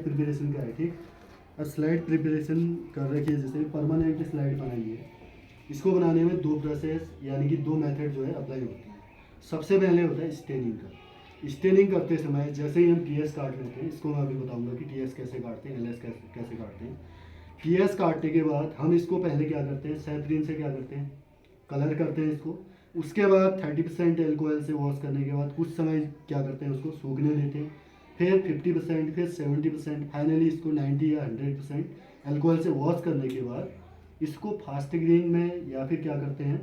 Slide preparation का है, ठीक। अब स्लाइड प्रिपरेशन कर रखी है, जैसे परमानेंट स्लाइड बनाई है, इसको बनाने में दो प्रोसेस यानी कि दो मेथड जो है अप्लाई होती है। सबसे पहले होता है स्टेनिंग का। स्टेनिंग करते समय जैसे ही हम टीएस काट लेते हैं, इसको मैं अभी बताऊंगा कि टीएस कैसे काटते हैं, एलएस कैसे काटते हैं। टीएस काटने के बाद हम इसको पहले क्या करते हैं, सेपरीन से क्या करते हैं, कलर करते हैं इसको। उसके बाद 30% एल्कोहल से वॉश करने के बाद कुछ समय क्या करते हैं, उसको सूखने देते हैं। फिर 50%, फिर 70%, फाइनली इसको 90 या 100% एल्कोहल से वॉश करने के बाद इसको फास्ट ग्रीन में या फिर क्या करते हैं,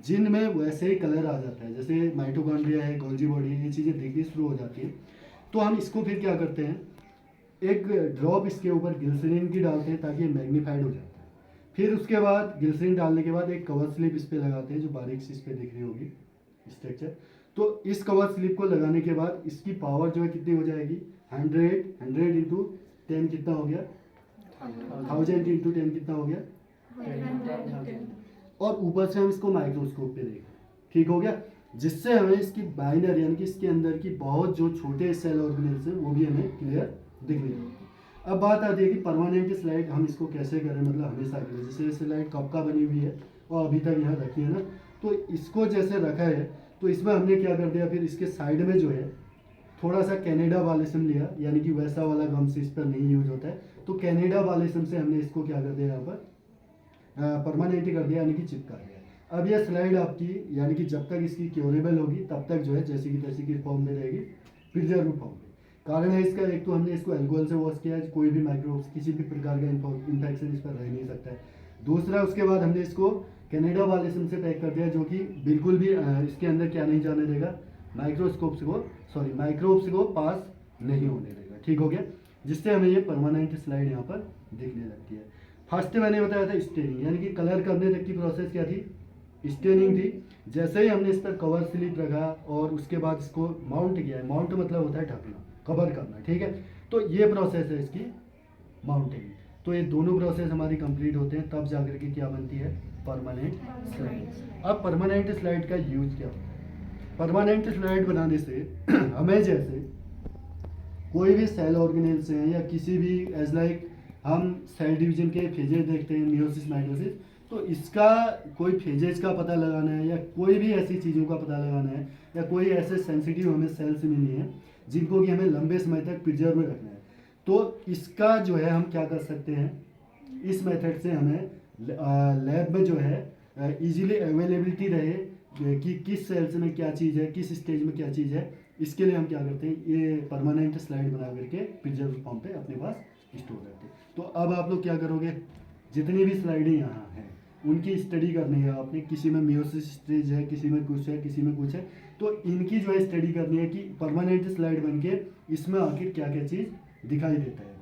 जिन में वैसे ही कलर आ जाता है, जैसे माइटोकॉन्ड्रिया है, गोल्जी बॉडी है, ये चीज़ें दिखनी शुरू हो जाती हैं। तो हम इसको फिर क्या करते हैं, एक ड्रॉप इसके ऊपर ग्लिसरीन की डालते हैं ताकि ये मैग्नीफाइड हो जाता है। फिर उसके बाद ग्लिसरीन डालने के बाद एक कवर स्लिप इस पर लगाते हैं, जो बारीक सी इस पर दिख रही होगी स्ट्रक्चर। तो इस कवर स्लिप को लगाने के बाद इसकी पावर जो है कितनी हो जाएगी, 100 इंटू 10 कितना हो गया, 1000 इंटू 10 कितना हो गया, और ऊपर से हम इसको माइक्रोस्कोप पे देखें, ठीक हो गया। जिससे हमें इसकी बाइनर यानी कि इसके अंदर की बहुत जो छोटे सेल ऑर्गेनेल्स हैं वो भी हमें क्लियर दिखने लगती है। अब बात आती है कि परमानेंट स्लाइड हम इसको कैसे करें, मतलब हमेशा के लिए। जैसे ये स्लाइड कब का बनी हुई है और अभी तक यहाँ रखी है ना, तो इसको जैसे रखा है तो इसमें हमने क्या कर दिया, फिर इसके साइड में जो है थोड़ा सा कैनेडा बालिसम लिया, यानी कि वैसा वाला गम्स इस पर नहीं यूज होता है, तो कैनेडा बालिसम से हमने इसको क्या कर दिया, यहाँ पर परमानेंट कर दिया, यानी कि चिपका दिया। अब ये स्लाइड आपकी यानी कि जब तक इसकी क्योरेबल होगी तब तक जो है जैसी की तैसी की फॉर्म में रहेगी, प्रिजर्व फॉर्म में। कारण है इसका, एक तो हमने इसको अल्कोहल से वॉश किया है, कोई भी माइक्रोब्स किसी भी प्रकार का इन्फेक्शन इस पर रह नहीं सकता है। दूसरा, उसके बाद हमने इसको कैनेडा बालिसम से पैक कर दिया, जो कि बिल्कुल भी इसके अंदर क्या नहीं जाने देगा, माइक्रोब्स को पास नहीं होने देगा, ठीक हो गया। जिससे हमें ये परमानेंट स्लाइड यहाँ पर दिखने लगती है। फर्स्ट मैंने बताया था स्टेनिंग, यानी कि कलर करने तक की प्रोसेस क्या थी, स्टेनिंग थी। जैसे ही हमने इस पर कवर स्लिप रखा और उसके बाद इसको माउंट किया है, माउंट मतलब होता है ढकना, कवर करना, ठीक है। तो ये प्रोसेस है इसकी माउंटिंग। तो ये दोनों प्रोसेस हमारी कंप्लीट होते हैं, तब जाकर के क्या बनती है, परमानेंट स्लाइड। अब परमानेंट स्लाइड का यूज क्या होता है, परमानेंट स्लाइड बनाने से हमें जैसे कोई भी सेल ऑर्गेनेल्स हैं या किसी भी एज लाइक हम सेल डिवीजन के फेजेज देखते हैं, मियोसिस माइटोसिस, तो इसका कोई फेजेज का पता लगाना है या कोई भी ऐसी चीज़ों का पता लगाना है, या कोई ऐसे सेंसिटिव हमें सेल्स मिली हैं जिनको कि हमें लंबे समय तक प्रिजर्व में रखना है, तो इसका जो है हम क्या कर सकते हैं, इस मेथड से हमें लैब में जो है इजीली अवेलेबिलिटी रहे कि किस सेल्स में क्या चीज़ है, किस स्टेज में क्या चीज़ है। इसके लिए हम क्या करते हैं, ये परमानेंट स्लाइड बना करके प्रिजर्व फॉर्म पे अपने पास स्टोर करते हैं। तो अब आप लोग क्या करोगे, जितनी भी स्लाइडें यहाँ हैं उनकी स्टडी करनी है आपने। किसी में मियोसिस स्टेज है, किसी में कुछ है, किसी में कुछ है, तो इनकी जो है स्टडी करनी है कि परमानेंट स्लाइड बन के इसमें आखिर क्या क्या चीज़ दिखाई देता है।